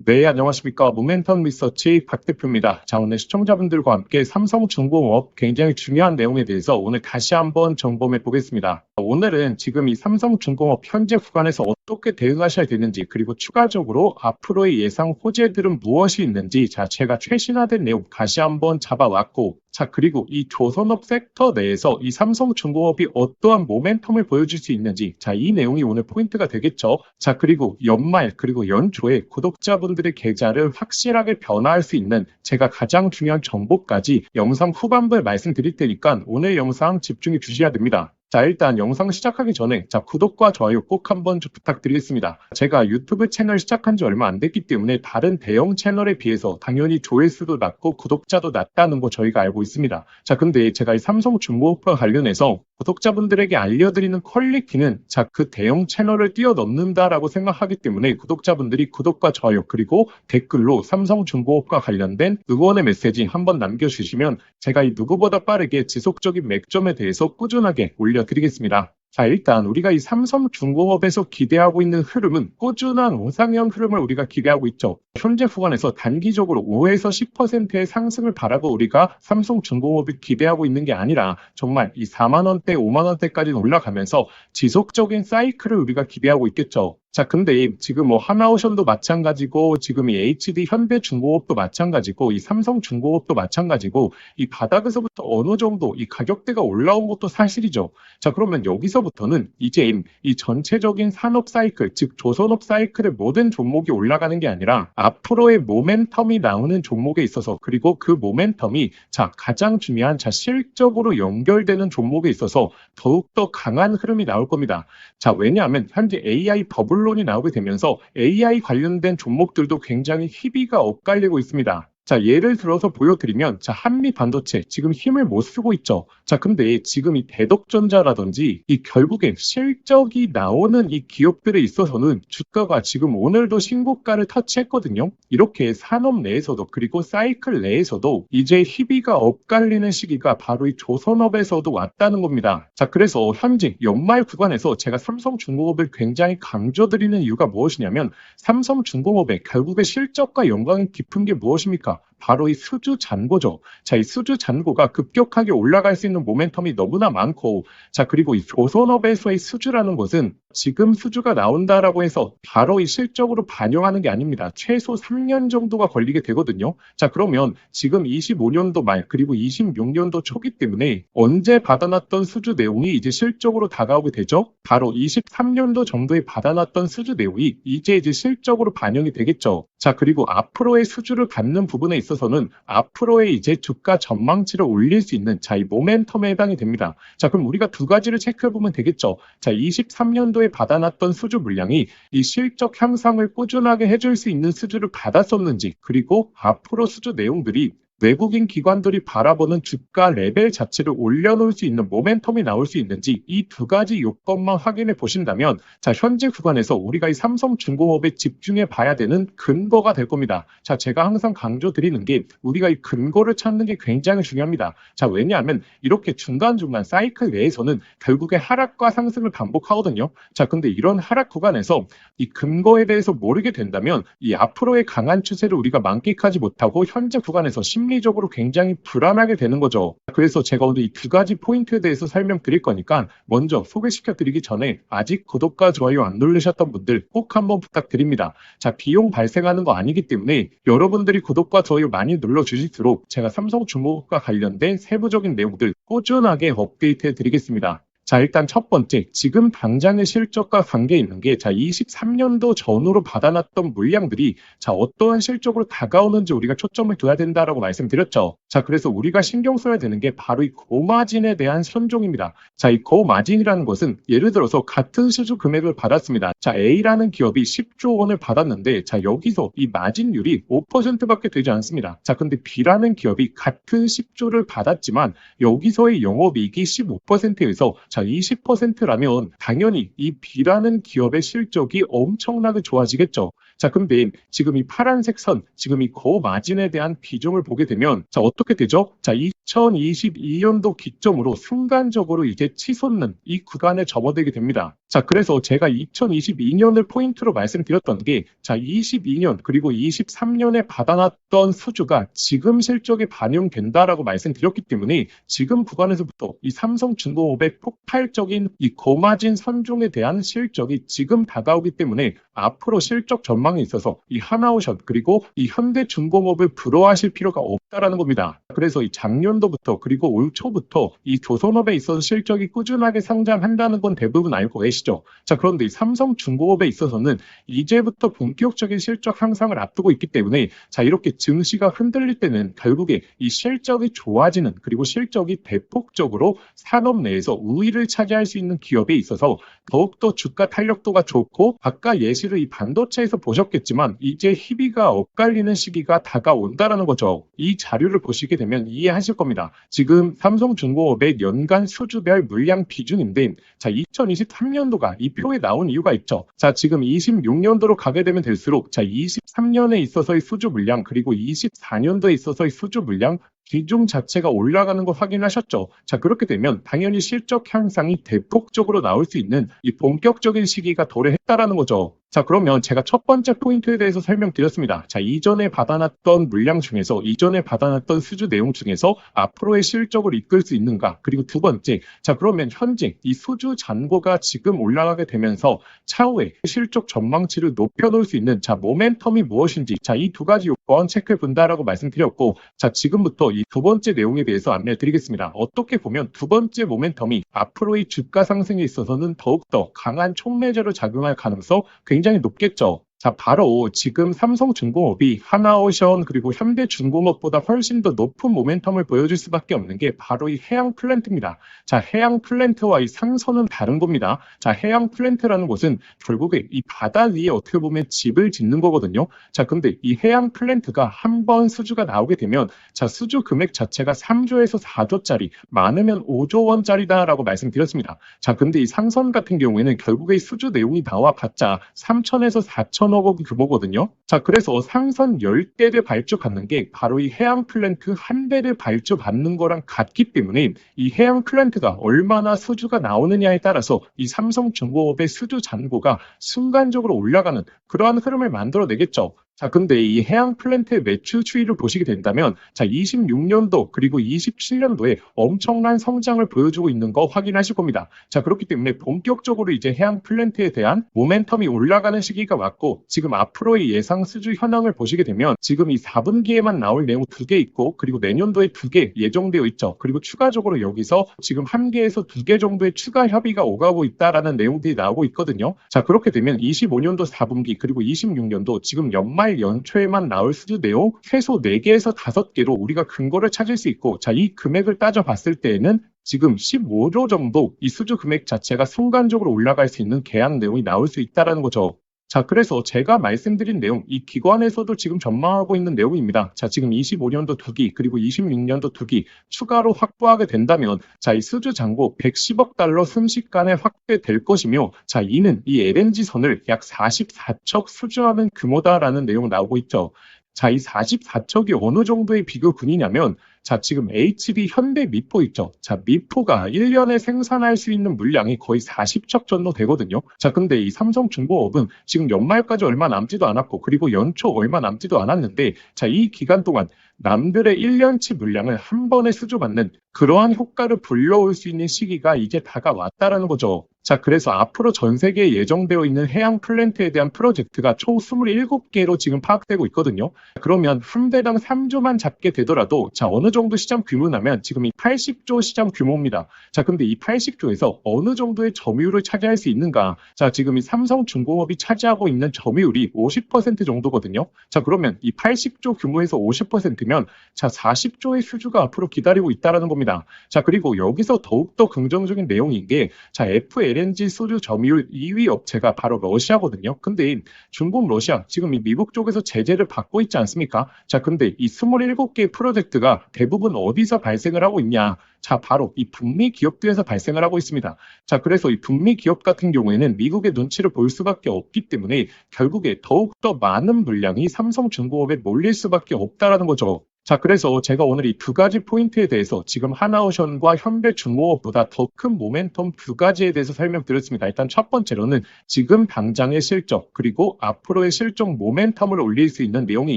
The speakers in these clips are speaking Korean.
네, 안녕하십니까. 모멘텀 리서치 박 대표입니다. 자, 오늘 시청자분들과 함께 삼성중공업 굉장히 중요한 내용에 대해서 오늘 다시 한번 점검해 보겠습니다. 오늘은 지금 이 삼성중공업 현재 구간에서 어떻게 대응하셔야 되는지, 그리고 추가적으로 앞으로의 예상 호재들은 무엇이 있는지, 자, 제가 최신화된 내용 다시 한번 잡아왔고, 자, 그리고 이 조선업 섹터 내에서 이 삼성중공업이 어떠한 모멘텀을 보여줄 수 있는지, 자, 이 내용이 오늘 포인트가 되겠죠. 자, 그리고 연말, 그리고 연초에 구독자분들의 계좌를 확실하게 변화할 수 있는 제가 가장 중요한 정보까지 영상 후반부에 말씀드릴 테니까 오늘 영상 집중해 주셔야 됩니다. 자, 일단 영상 시작하기 전에 구독과 좋아요 꼭 한번 부탁드리겠습니다. 제가 유튜브 채널 시작한 지 얼마 안 됐기 때문에 다른 대형 채널에 비해서 당연히 조회수도 낮고 구독자도 낮다는 거 저희가 알고 있습니다. 자, 근데 제가 이 삼성중공업과 관련해서 구독자분들에게 알려드리는 퀄리티는 그 대형 채널을 뛰어넘는다라고 생각하기 때문에 구독자분들이 구독과 좋아요 그리고 댓글로 삼성중공업과 관련된 응원의 메시지 한번 남겨주시면 제가 이 누구보다 빠르게 지속적인 맥점에 대해서 꾸준하게 올려드리겠습니다. 자, 일단 우리가 이 삼성중공업에서 기대하고 있는 흐름은 꾸준한 우상향 흐름을 우리가 기대하고 있죠. 현재 구간에서 단기적으로 5에서 10%의 상승을 바라고 우리가 삼성중공업이 기대하고 있는 게 아니라 정말 이 4만 원대, 5만 원대까지 올라가면서 지속적인 사이클을 우리가 기대하고 있겠죠. 자, 근데 지금 뭐 하나오션도 마찬가지고 지금 이 HD 현대중공업도 마찬가지고 이 삼성중공업도 마찬가지고 이 바닥에서부터 어느 정도 이 가격대가 올라온 것도 사실이죠. 자, 그러면 여기서부터는 이제 이 전체적인 산업 사이클, 즉 조선업 사이클의 모든 종목이 올라가는 게 아니라 앞으로의 모멘텀이 나오는 종목에 있어서, 그리고 그 모멘텀이 가장 중요한 실적으로 연결되는 종목에 있어서 더욱더 강한 흐름이 나올 겁니다. 자, 왜냐하면 현재 AI 버블론이 나오게 되면서 AI 관련된 종목들도 굉장히 희비가 엇갈리고 있습니다. 자, 예를 들어서 보여드리면, 한미 반도체 지금 힘을 못 쓰고 있죠. 자, 근데 지금 이 대덕전자라든지 이 결국엔 실적이 나오는 이 기업들에 있어서는 주가가 지금 오늘도 신고가를 터치했거든요. 이렇게 산업 내에서도 그리고 사이클 내에서도 이제 희비가 엇갈리는 시기가 바로 이 조선업에서도 왔다는 겁니다. 자, 그래서 현재 연말 구간에서 제가 삼성중공업을 굉장히 강조드리는 이유가 무엇이냐면, 삼성중공업의 결국에 실적과 연관이 깊은 게 무엇입니까? 바로 이 수주 잔고죠. 자, 이 수주 잔고가 급격하게 올라갈 수 있는 모멘텀이 너무나 많고, 자, 그리고 이 조선업에서의 수주라는 것은 지금 수주가 나온다라고 해서 바로 이 실적으로 반영하는 게 아닙니다. 최소 3년 정도가 걸리게 되거든요. 자, 그러면 지금 25년도 말 그리고 26년도 초기 때문에 언제 받아놨던 수주 내용이 이제 실적으로 다가오게 되죠? 바로 23년도 정도에 받아놨던 수주 내용이 이제 실적으로 반영이 되겠죠. 자, 그리고 앞으로의 수주를 받는 부분에 있어서는 앞으로의 이제 주가 전망치를 올릴 수 있는 이 모멘텀에 해당이 됩니다. 자, 그럼 우리가 두 가지를 체크해 보면 되겠죠. 자, 23년도에 받아놨던 수주 물량이 이 실적 향상을 꾸준하게 해줄 수 있는 수주를 받았었는지, 그리고 앞으로 수주 내용들이 외국인 기관들이 바라보는 주가 레벨 자체를 올려놓을 수 있는 모멘텀이 나올 수 있는지, 이 두 가지 요건만 확인해 보신다면 현재 구간에서 우리가 이 삼성중공업에 집중해 봐야 되는 근거가 될 겁니다. 자, 제가 항상 강조드리는 게 우리가 이 근거를 찾는 게 굉장히 중요합니다. 자, 왜냐하면 이렇게 중간중간 사이클 내에서는 결국에 하락과 상승을 반복하거든요. 자, 근데 이런 하락 구간에서 이 근거에 대해서 모르게 된다면 이 앞으로의 강한 추세를 우리가 만끽하지 못하고 현재 구간에서 심리적으로 굉장히 불안하게 되는 거죠. 그래서 제가 오늘 이 두 가지 포인트에 대해서 설명드릴 거니까 먼저 소개시켜 드리기 전에 아직 구독과 좋아요 안 누르셨던 분들 꼭 한번 부탁드립니다. 자, 비용 발생하는 거 아니기 때문에 여러분들이 구독과 좋아요 많이 눌러주실수록 제가 삼성중공업과 관련된 세부적인 내용들 꾸준하게 업데이트해 드리겠습니다. 자, 일단 첫 번째, 지금 당장의 실적과 관계 있는 게 23년도 전후로 받아놨던 물량들이 어떠한 실적으로 다가오는지 우리가 초점을 둬야 된다라고 말씀드렸죠. 자, 그래서 우리가 신경 써야 되는 게 바로 이 고마진에 대한 선종입니다. 자, 이 고마진이라는 것은 예를 들어서 같은 수주 금액을 받았습니다. 자, A라는 기업이 10조 원을 받았는데 여기서 이 마진율이 5%밖에 되지 않습니다. 자, 근데 B라는 기업이 같은 10조를 받았지만 여기서의 영업이익이 15%에서 20%라면 당연히 이 B라는 기업의 실적이 엄청나게 좋아지겠죠. 자, 근데 지금 이 파란색 선, 지금 이 고마진에 대한 비중을 보게 되면 어떻게 되죠? 이 2022년도 기점으로 순간적으로 이제 치솟는 이 구간에 접어들게 됩니다. 자, 그래서 제가 2022년을 포인트로 말씀드렸던 게, 자, 22년 그리고 23년에 받아놨던 수주가 지금 실적에 반영된다라고 말씀드렸기 때문에 지금 구간에서부터 이 삼성중공업의 폭발적인 이 고마진 선종에 대한 실적이 지금 다가오기 때문에 앞으로 실적 전망에 있어서 이 하나오션 그리고 이 현대중공업을 부러워하실 필요가 없다라는 겁니다. 그래서 이 작년도부터 그리고 올 초부터 이 조선업에 있어서 실적이 꾸준하게 상장한다는 건 대부분 알고 계시죠. 자, 그런데 이 삼성중공업에 있어서는 이제부터 본격적인 실적 향상을 앞두고 있기 때문에, 자, 이렇게 증시가 흔들릴 때는 결국에 이 실적이 좋아지는 그리고 실적이 대폭적으로 산업 내에서 우위를 차지할 수 있는 기업에 있어서 더욱더 주가 탄력도가 좋고, 아까 예시를 이 반도체에서 보셨겠지만 이제 희비가 엇갈리는 시기가 다가온다라는 거죠. 이 자료를 보시게 되면 이해하실 겁니다. 지금 삼성중공업의 연간 수주별 물량 비중인데, 자, 2023년도가 이 표에 나온 이유가 있죠. 자, 지금 26년도로 가게 되면 될수록, 자, 23년에 있어서의 수주 물량 그리고 24년도에 있어서의 수주 물량 비중 자체가 올라가는 거 확인하셨죠? 자, 그렇게 되면 당연히 실적 향상이 대폭적으로 나올 수 있는 이 본격적인 시기가 도래했다라는 거죠. 자, 그러면 제가 첫 번째 포인트에 대해서 설명드렸습니다. 자, 이전에 받아놨던 물량 중에서, 이전에 받아놨던 수주 내용 중에서 앞으로의 실적을 이끌 수 있는가? 그리고 두 번째, 자, 그러면 현재 이 수주 잔고가 지금 올라가게 되면서 차후에 실적 전망치를 높여놓을 수 있는, 자, 모멘텀이 무엇인지, 자, 이 두 가지 요건 체크해 본다라고 말씀드렸고, 자, 지금부터 이 두 번째 내용에 대해서 안내해 드리겠습니다. 어떻게 보면 두 번째 모멘텀이 앞으로의 주가 상승에 있어서는 더욱더 강한 촉매제로 작용할 가능성 굉장히 높겠죠. 자, 바로 지금 삼성중공업이 하나오션 그리고 현대중공업보다 훨씬 더 높은 모멘텀을 보여줄 수밖에 없는 게 바로 이 해양 플랜트입니다. 자, 해양 플랜트와 이 상선은 다른 겁니다. 자, 해양 플랜트라는 곳은 결국에 이 바다 위에 어떻게 보면 집을 짓는 거거든요. 자, 근데 이 해양 플랜트가 한 번 수주가 나오게 되면, 자, 수주 금액 자체가 3조에서 4조짜리, 많으면 5조 원짜리다라고 말씀드렸습니다. 자, 근데 이 상선 같은 경우에는 결국에 수주 내용이 나와봤자 3천에서 4천억 원 규모거든요. 자, 그래서 상선 10대를 발주받는 게 바로 이 해양 플랜트 한 대를 발주받는 거랑 같기 때문에, 이 해양 플랜트가 얼마나 수주가 나오느냐에 따라서 이 삼성중공업의 수주 잔고가 순간적으로 올라가는 그러한 흐름을 만들어내겠죠. 자, 근데 이 해양 플랜트의 매출 추이를 보시게 된다면, 자, 26년도 그리고 27년도에 엄청난 성장을 보여주고 있는 거 확인하실 겁니다. 자, 그렇기 때문에 본격적으로 이제 해양 플랜트에 대한 모멘텀이 올라가는 시기가 왔고, 지금 앞으로의 예상 수주 현황을 보시게 되면 지금 이 4분기에만 나올 내용 2개 있고, 그리고 내년도에 2개 예정되어 있죠. 그리고 추가적으로 여기서 지금 1개에서 2개 정도의 추가 협의가 오가고 있다라는 내용들이 나오고 있거든요. 자, 그렇게 되면 25년도 4분기 그리고 26년도 지금 연말 연초에만 나올 수주 내용 최소 4개에서 5개로 우리가 근거를 찾을 수 있고, 자, 이 금액을 따져봤을 때에는 지금 15조 정도 이 수주 금액 자체가 순간적으로 올라갈 수 있는 계약 내용이 나올 수 있다는 거죠. 자, 그래서 제가 말씀드린 내용, 이 기관에서도 지금 전망하고 있는 내용입니다. 자, 지금 25년도 2기, 그리고 26년도 2기 추가로 확보하게 된다면, 자, 이 수주 잔고 110억 달러 순식간에 확대될 것이며, 자, 이는 이 LNG선을 약 44척 수주하는 규모다라는 내용 나오고 있죠. 자, 이 44척이 어느 정도의 비교군이냐면, 자, 지금 HB 현대 미포 있죠. 자, 미포가 1년에 생산할 수 있는 물량이 거의 40척 정도 되거든요. 자, 근데 이 삼성중공업은 지금 연말까지 얼마 남지도 않았고, 그리고 연초 얼마 남지도 않았는데, 자, 이 기간 동안 남들의 1년치 물량을 한 번에 수주받는 그러한 효과를 불러올 수 있는 시기가 이제 다가왔다라는 거죠. 자, 그래서 앞으로 전 세계에 예정되어 있는 해양 플랜트에 대한 프로젝트가 총 27개로 지금 파악되고 있거든요. 그러면 한 대당 3조만 잡게 되더라도, 자, 어느 정도 시장 규모냐면 지금 이 80조 시장 규모입니다. 자, 근데 이 80조에서 어느 정도의 점유율을 차지할 수 있는가? 자, 지금 이 삼성중공업이 차지하고 있는 점유율이 50% 정도거든요. 자, 그러면 이 80조 규모에서 50%면 자, 40조의 수주가 앞으로 기다리고 있다는 겁니다. 자, 그리고 여기서 더욱더 긍정적인 내용인 게, 자, FLNG 수주 점유율 2위 업체가 바로 러시아거든요. 근데 중국, 러시아 지금 이 미국 쪽에서 제재를 받고 있지 않습니까? 자, 근데 이 27개의 프로젝트가 대부분 어디서 발생을 하고 있냐? 자, 바로 이 북미 기업들에서 발생을 하고 있습니다. 자, 그래서 이 북미 기업 같은 경우에는 미국의 눈치를 볼 수밖에 없기 때문에 결국에 더욱더 많은 물량이 삼성중공업에 몰릴 수밖에 없다라는 거죠. 자, 그래서 제가 오늘 이 두 가지 포인트에 대해서 지금 하나오션과 현대중공업보다 더 큰 모멘텀 두 가지에 대해서 설명드렸습니다. 일단 첫 번째로는 지금 당장의 실적, 그리고 앞으로의 실적 모멘텀을 올릴 수 있는 내용이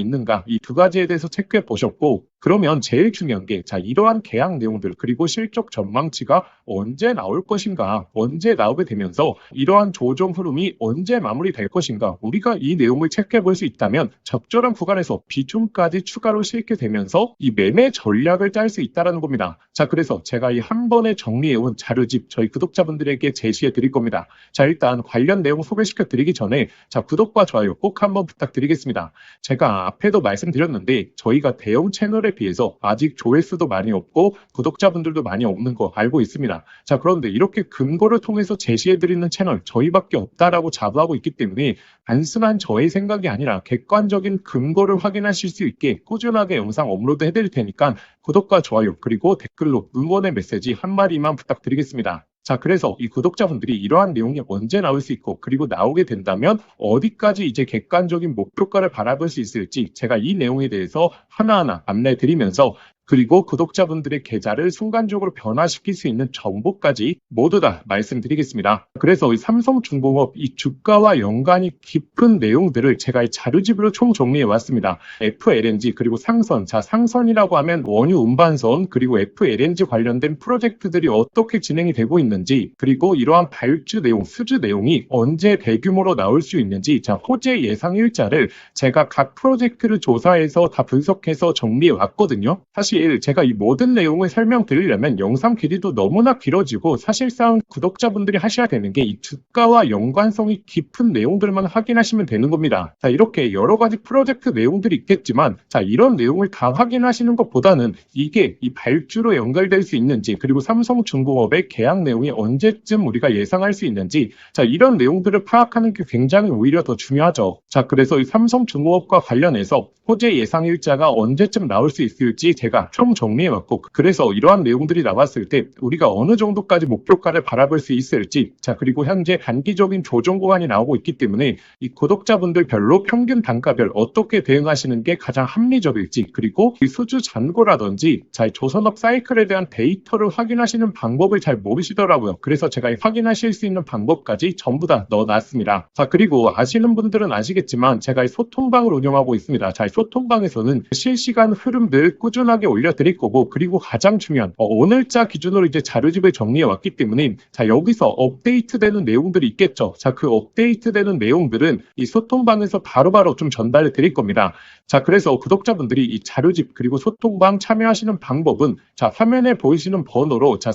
있는가, 이 두 가지에 대해서 체크해 보셨고, 그러면 제일 중요한 게, 자, 이러한 계약 내용들, 그리고 실적 전망치가 언제 나올 것인가, 언제 나오게 되면서 이러한 조정 흐름이 언제 마무리될 것인가, 우리가 이 내용을 체크해 볼 수 있다면 적절한 구간에서 비중까지 추가로 실게 되면서 이 매매 전략을 짤 수 있다는 겁니다. 자, 그래서 제가 이 한 번에 정리해온 자료집 저희 구독자분들에게 제시해 드릴 겁니다. 자, 일단 관련 내용 소개시켜 드리기 전에 자, 구독과 좋아요 꼭 한번 부탁드리겠습니다. 제가 앞에도 말씀드렸는데 저희가 대형 채널에 비해서 아직 조회수도 많이 없고 구독자분들도 많이 없는 거 알고 있습니다. 자, 그런데 이렇게 근거를 통해서 제시해드리는 채널 저희밖에 없다라고 자부하고 있기 때문에 단순한 저의 생각이 아니라 객관적인 근거를 확인하실 수 있게 꾸준하게 영상 업로드 해드릴 테니까 구독과 좋아요 그리고 댓글로 응원의 메시지 한 마디만 부탁드리겠습니다. 자, 그래서 이 구독자분들이 이러한 내용이 언제 나올 수 있고, 그리고 나오게 된다면 어디까지 이제 객관적인 목표가를 바라볼 수 있을지 제가 이 내용에 대해서 하나하나 안내해 드리면서, 그리고 구독자분들의 계좌를 순간적으로 변화시킬 수 있는 정보까지 모두 다 말씀드리겠습니다. 그래서 이 삼성중공업 이 주가와 연관이 깊은 내용들을 제가 이 자료집으로 총 정리해 왔습니다. FLNG 그리고 상선, 자, 상선이라고 하면 원유 운반선, 그리고 FLNG 관련된 프로젝트들이 어떻게 진행이 되고 있는지, 그리고 이러한 발주 내용, 수주 내용이 언제 대규모로 나올 수 있는지, 자, 호재 예상 일자를 제가 각 프로젝트를 조사해서 다 분석해서 정리해 왔거든요. 사실 제가 이 모든 내용을 설명드리려면 영상 길이도 너무나 길어지고, 사실상 구독자분들이 하셔야 되는 게 이 주가와 연관성이 깊은 내용들만 확인하시면 되는 겁니다. 자, 이렇게 여러 가지 프로젝트 내용들이 있겠지만, 자, 이런 내용을 다 확인하시는 것보다는 이게 이 발주로 연결될 수 있는지, 그리고 삼성중공업의 계약 내용이 언제쯤 우리가 예상할 수 있는지, 자, 이런 내용들을 파악하는 게 굉장히 오히려 더 중요하죠. 자, 그래서 이 삼성중공업과 관련해서 호재 예상 일자가 언제쯤 나올 수 있을지 제가 총 정리해왔고, 그래서 이러한 내용들이 나왔을 때 우리가 어느 정도까지 목표가를 바라볼 수 있을지, 자, 그리고 현재 단기적인 조정 구간이 나오고 있기 때문에 이 구독자분들별로 평균 단가별 어떻게 대응하시는 게 가장 합리적일지, 그리고 이 수주 잔고라든지 자, 조선업 사이클에 대한 데이터를 확인하시는 방법을 잘 모르시더라고요. 그래서 제가 확인하실 수 있는 방법까지 전부 다 넣어놨습니다. 자, 그리고 아시는 분들은 아시겠지만 제가 이 소통방을 운영하고 있습니다. 자, 이 소통방에서는 실시간 흐름들 꾸준하게 올려드릴 거고, 그리고 가장 중요한 오늘자 기준으로 이제 자료집을 정리해 왔기 때문에 자, 여기서 업데이트되는 내용들이 있겠죠. 자, 그 업데이트되는 내용들은 이 소통방에서 바로바로 좀 전달해 드릴 겁니다. 자, 그래서 구독자분들이 이 자료집 그리고 소통방 참여하시는 방법은 자, 화면에 보이시는 번호로 자,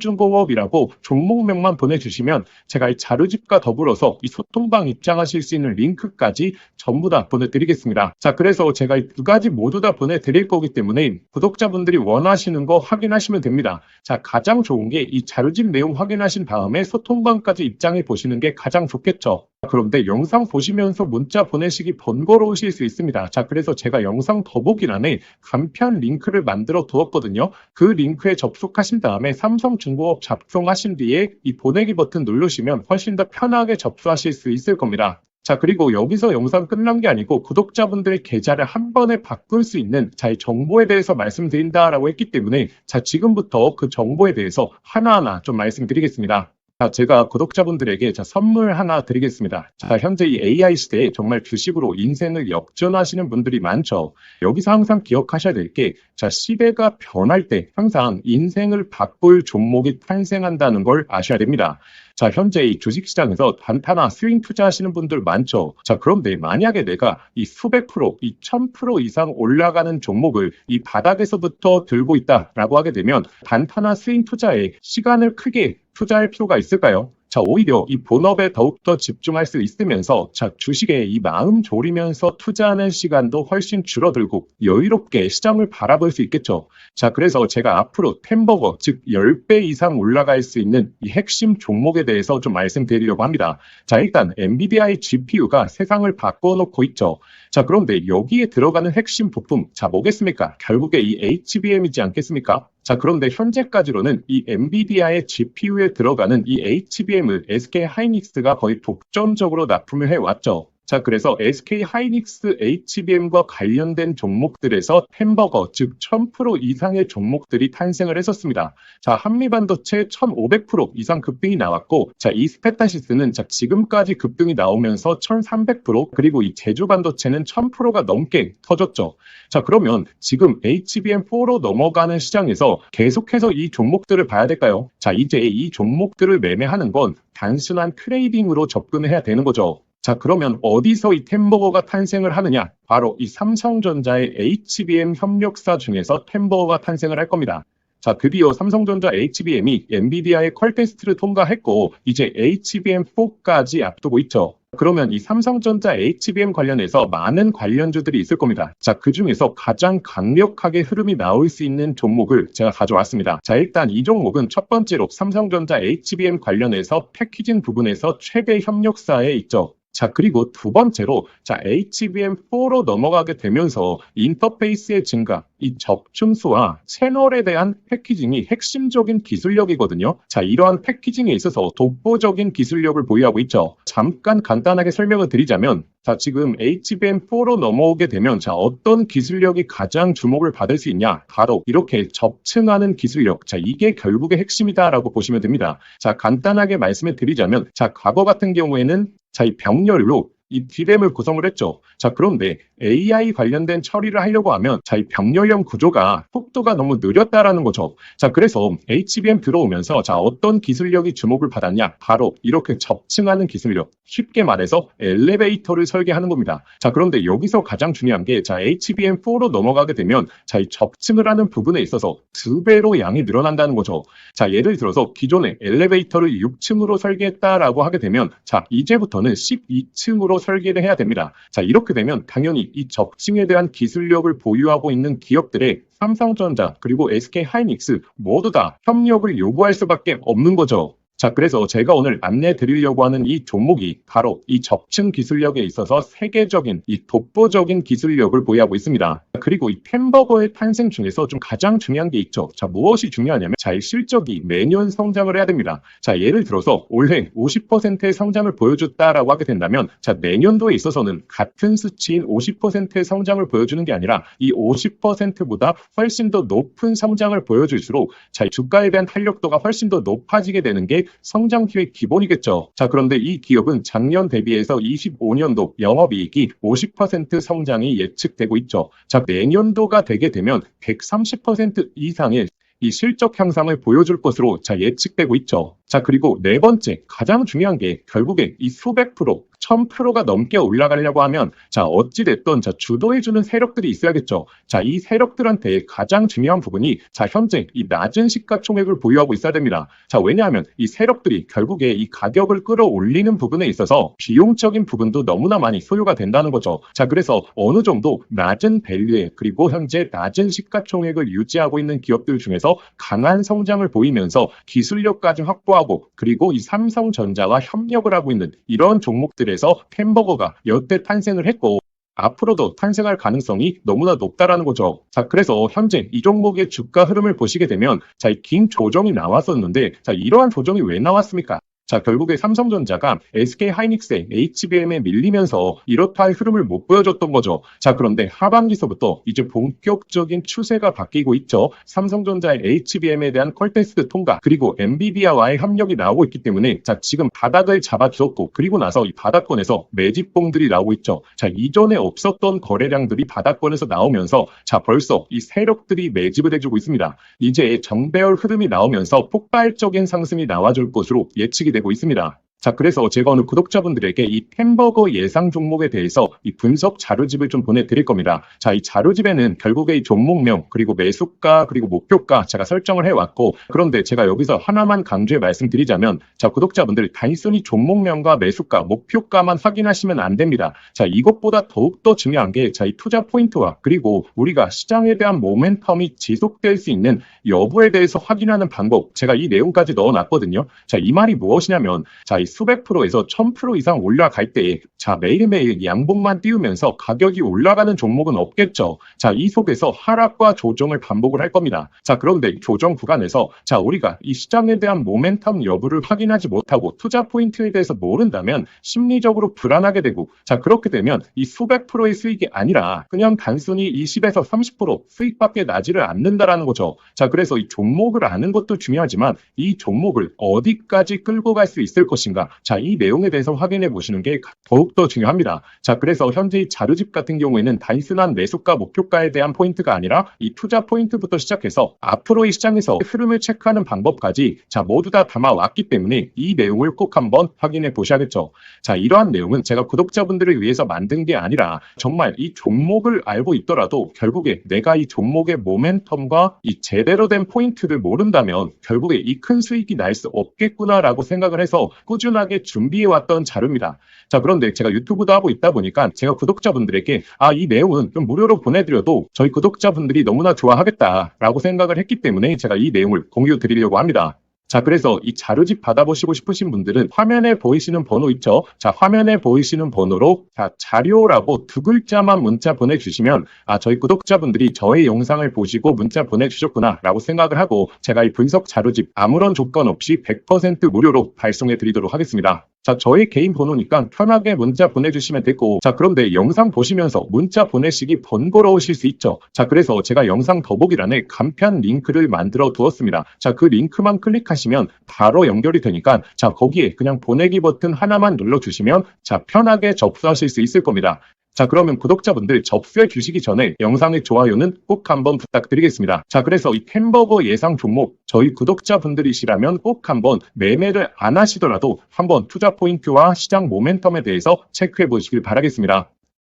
삼성중공업이라고 종목명만 보내주시면 제가 이 자료집과 더불어서 이 소통방 입장하실 수 있는 링크까지 전부 다 보내드리겠습니다. 자, 그래서 제가 이 두 가지 모두 다 보내드릴 거기 때문에 구독자분들이 원하시는 거 확인하시면 됩니다. 자, 가장 좋은 게 이 자료집 내용 확인하신 다음에 소통방까지 입장해 보시는 게 가장 좋겠죠. 그런데 영상 보시면서 문자 보내시기 번거로우실 수 있습니다. 자, 그래서 제가 영상 더보기란에 간편 링크를 만들어 두었거든요. 그 링크에 접속하신 다음에 삼성중공업 작성하신 뒤에 이 보내기 버튼 누르시면 훨씬 더 편하게 접수하실 수 있을 겁니다. 자, 그리고 여기서 영상 끝난 게 아니고 구독자분들의 계좌를 한 번에 바꿀 수 있는 자, 이 정보에 대해서 말씀드린다라고 했기 때문에 자, 지금부터 그 정보에 대해서 하나하나 좀 말씀드리겠습니다. 자, 제가 구독자분들에게 자, 선물 하나 드리겠습니다. 자, 현재 이 AI 시대에 정말 주식으로 인생을 역전하시는 분들이 많죠. 여기서 항상 기억하셔야 될 게, 자, 시대가 변할 때 항상 인생을 바꿀 종목이 탄생한다는 걸 아셔야 됩니다. 자, 현재 이 주식시장에서 단타나 스윙 투자하시는 분들 많죠. 자, 그런데 만약에 내가 이 수백 프로, 이 1000% 이상 올라가는 종목을 이 바닥에서부터 들고 있다라고 하게 되면 단타나 스윙 투자에 시간을 크게 투자할 필요가 있을까요? 자, 오히려 이 본업에 더욱더 집중할 수 있으면서 자, 주식에 이 마음 졸이면서 투자하는 시간도 훨씬 줄어들고 여유롭게 시장을 바라볼 수 있겠죠. 자, 그래서 제가 앞으로 템버거, 즉 10배 이상 올라갈 수 있는 이 핵심 종목에 대해서 좀 말씀드리려고 합니다. 자, 일단 엔비디아의 GPU가 세상을 바꿔놓고 있죠. 자, 그런데 여기에 들어가는 핵심 부품, 자, 뭐겠습니까? 결국에 이 HBM이지 않겠습니까? 자, 그런데 현재까지로는 이 엔비디아의 GPU에 들어가는 이 HBM을 SK 하이닉스가 거의 독점적으로 납품을 해왔죠. 자, 그래서 SK 하이닉스 HBM과 관련된 종목들에서 햄버거, 즉 1000% 이상의 종목들이 탄생을 했었습니다. 자, 한미반도체 1500% 이상 급등이 나왔고, 자, 이 스페타시스는 자, 지금까지 급등이 나오면서 1300%, 그리고 이 제주반도체는 1000%가 넘게 터졌죠. 자, 그러면 지금 HBM4로 넘어가는 시장에서 계속해서 이 종목들을 봐야 될까요? 자, 이제 이 종목들을 매매하는 건 단순한 트레이딩으로 접근을 해야 되는 거죠. 자, 그러면 어디서 이 템버거가 탄생을 하느냐? 바로 이 삼성전자의 HBM 협력사 중에서 템버거가 탄생을 할 겁니다. 자, 드디어 삼성전자 HBM이 엔비디아의 퀄 테스트를 통과했고 이제 HBM4까지 앞두고 있죠. 그러면 이 삼성전자 HBM 관련해서 많은 관련주들이 있을 겁니다. 자, 그 중에서 가장 강력하게 흐름이 나올 수 있는 종목을 제가 가져왔습니다. 자, 일단 이 종목은 첫 번째로 삼성전자 HBM 관련해서 패키징 부분에서 최대 협력사에 있죠. 자, 그리고 두 번째로, 자, HBM4로 넘어가게 되면서 인터페이스의 증가, 이 접춤수와 채널에 대한 패키징이 핵심적인 기술력이거든요. 자, 이러한 패키징에 있어서 독보적인 기술력을 보유하고 있죠. 잠깐 간단하게 설명을 드리자면, 자, 지금 HBM4로 넘어오게 되면, 자, 어떤 기술력이 가장 주목을 받을 수 있냐? 바로 이렇게 접층하는 기술력. 자, 이게 결국의 핵심이다라고 보시면 됩니다. 자, 간단하게 말씀을 드리자면, 자, 과거 같은 경우에는 자, 이 병렬로 이 D램을 구성을 했죠. 자, 그런데 AI 관련된 처리를 하려고 하면 자, 이 병렬형 구조가 속도가 너무 느렸다라는 거죠. 자, 그래서 HBM 들어오면서 자, 어떤 기술력이 주목을 받았냐? 바로 이렇게 접층하는 기술력. 쉽게 말해서 엘리베이터를 설계하는 겁니다. 자, 그런데 여기서 가장 중요한 게 자, HBM4로 넘어가게 되면 자, 이 접층을 하는 부분에 있어서 2배로 양이 늘어난다는 거죠. 자, 예를 들어서 기존에 엘리베이터를 6층으로 설계했다라고 하게 되면 자, 이제부터는 12층으로 설계를 해야 됩니다. 자, 이렇게 되면 당연히 이 접층에 대한 기술력을 보유하고 있는 기업들의 삼성전자 그리고 SK 하이닉스 모두 다 협력을 요구할 수밖에 없는 거죠. 자, 그래서 제가 오늘 안내 드리려고 하는 이 종목이 바로 이 접층 기술력에 있어서 세계적인 이 독보적인 기술력을 보유하고 있습니다. 그리고 이 템버거의 탄생 중에서 좀 가장 중요한 게 있죠. 자, 무엇이 중요하냐면 자, 이 실적이 매년 성장을 해야 됩니다. 자, 예를 들어서 올해 50%의 성장을 보여줬다라고 하게 된다면 자, 내년도에 있어서는 같은 수치인 50%의 성장을 보여주는 게 아니라 이 50%보다 훨씬 더 높은 성장을 보여줄수록 자, 이 주가에 대한 탄력도가 훨씬 더 높아지게 되는 게 성장기의 기본이겠죠. 자, 그런데 이 기업은 작년 대비해서 25년도 영업이익이 50% 성장이 예측되고 있죠. 자, 내년도가 되게 되면 130% 이상의 이 실적 향상을 보여줄 것으로 자, 예측되고 있죠. 자, 그리고 네 번째 가장 중요한 게 결국에 이 수백 프로 1000%가 넘게 올라가려고 하면 자, 어찌됐든 자, 주도해주는 세력들이 있어야겠죠. 자, 이 세력들한테 가장 중요한 부분이 자, 현재 이 낮은 시가총액을 보유하고 있어야 됩니다. 자, 왜냐하면 이 세력들이 결국에 이 가격을 끌어올리는 부분에 있어서 비용적인 부분도 너무나 많이 소요가 된다는 거죠. 자, 그래서 어느 정도 낮은 밸류에 그리고 현재 낮은 시가총액을 유지하고 있는 기업들 중에서 강한 성장을 보이면서 기술력까지 확보하고 그리고 이 삼성전자와 협력을 하고 있는 이런 종목들에서 햄버거가 여태 탄생을 했고 앞으로도 탄생할 가능성이 너무나 높다라는 거죠. 자, 그래서 현재 이 종목의 주가 흐름을 보시게 되면 자, 이 긴 조정이 나왔었는데 자, 이러한 조정이 왜 나왔습니까? 자, 결국에 삼성전자가 SK 하이닉스의 HBM에 밀리면서 이렇다 할 흐름을 못 보여줬던 거죠. 자, 그런데 하반기서부터 이제 본격적인 추세가 바뀌고 있죠. 삼성전자의 HBM에 대한 퀄 테스트 통과, 그리고 엔비디아와의 협력이 나오고 있기 때문에 자, 지금 바닥을 잡아주었고, 그리고 나서 이 바닥권에서 매집봉들이 나오고 있죠. 자, 이전에 없었던 거래량들이 바닥권에서 나오면서 자, 벌써 이 세력들이 매집을 해주고 있습니다. 이제 정배열 흐름이 나오면서 폭발적인 상승이 나와줄 것으로 예측이 되고 있습니다. 자, 그래서 제가 오늘 구독자분들에게 이 햄버거 예상 종목에 대해서 이 분석 자료집을 좀 보내드릴 겁니다. 자, 이 자료집에는 결국에 이 종목명, 그리고 매수가, 그리고 목표가 제가 설정을 해왔고, 그런데 제가 여기서 하나만 강조해 말씀드리자면, 자, 구독자분들 단순히 종목명과 매수가, 목표가만 확인하시면 안 됩니다. 자, 이것보다 더욱더 중요한 게, 자, 이 투자 포인트와, 그리고 우리가 시장에 대한 모멘텀이 지속될 수 있는 여부에 대해서 확인하는 방법, 제가 이 내용까지 넣어놨거든요. 자, 이 말이 무엇이냐면, 자, 이 수백 프로에서 1000% 이상 올라갈 때, 자, 매일매일 양봉만 띄우면서 가격이 올라가는 종목은 없겠죠. 자, 이 속에서 하락과 조정을 반복을 할 겁니다. 자, 그런데 조정 구간에서, 자, 우리가 이 시장에 대한 모멘텀 여부를 확인하지 못하고 투자 포인트에 대해서 모른다면 심리적으로 불안하게 되고, 자, 그렇게 되면 이 수백 프로의 수익이 아니라 그냥 단순히 20에서 30% 수익밖에 나지를 않는다라는 거죠. 자, 그래서 이 종목을 아는 것도 중요하지만 이 종목을 어디까지 끌고 갈 수 있을 것인가. 자, 이 내용에 대해서 확인해 보시는 게 더욱더 중요합니다. 자, 그래서 현재 이 자료집 같은 경우에는 단순한 매수가 목표가에 대한 포인트가 아니라 이 투자 포인트부터 시작해서 앞으로의 시장에서 흐름을 체크하는 방법까지, 자, 모두 다 담아왔기 때문에 이 내용을 꼭 한번 확인해 보셔야겠죠. 자, 이러한 내용은 제가 구독자분들을 위해서 만든 게 아니라 정말 이 종목을 알고 있더라도 결국에 내가 이 종목의 모멘텀과 이 제대로 된 포인트를 모른다면 결국에 이 큰 수익이 날 수 없겠구나라고 생각을 해서 꾸준하게 준비해왔던 자료입니다. 자, 그런데 제가 유튜브도 하고 있다 보니까 제가 구독자분들에게 이 내용은 좀 무료로 보내드려도 저희 구독자분들이 너무나 좋아하겠다라고 생각을 했기 때문에 제가 이 내용을 공유 드리려고 합니다. 자, 그래서 이 자료집 받아보시고 싶으신 분들은 화면에 보이시는 번호 있죠? 자, 화면에 보이시는 번호로 자료라고 두 글자만 문자 보내주시면 저희 구독자분들이 저의 영상을 보시고 문자 보내주셨구나 라고 생각을 하고 제가 이 분석 자료집 아무런 조건 없이 100% 무료로 발송해 드리도록 하겠습니다. 자, 저희 개인 번호니까 편하게 문자 보내주시면 되고, 자, 그런데 영상 보시면서 문자 보내시기 번거로우실 수 있죠. 자, 그래서 제가 영상 더보기란에 간편 링크를 만들어 두었습니다. 자, 그 링크만 클릭하시면 바로 연결이 되니까, 자, 거기에 그냥 보내기 버튼 하나만 눌러주시면, 자, 편하게 접수하실 수 있을 겁니다. 자, 그러면 구독자분들 접수해 주시기 전에 영상의 좋아요는 꼭 한번 부탁드리겠습니다. 자, 그래서 이 햄버거 예상 종목 저희 구독자분들이시라면 꼭 한번 매매를 안 하시더라도 한번 투자 포인트와 시장 모멘텀에 대해서 체크해 보시길 바라겠습니다.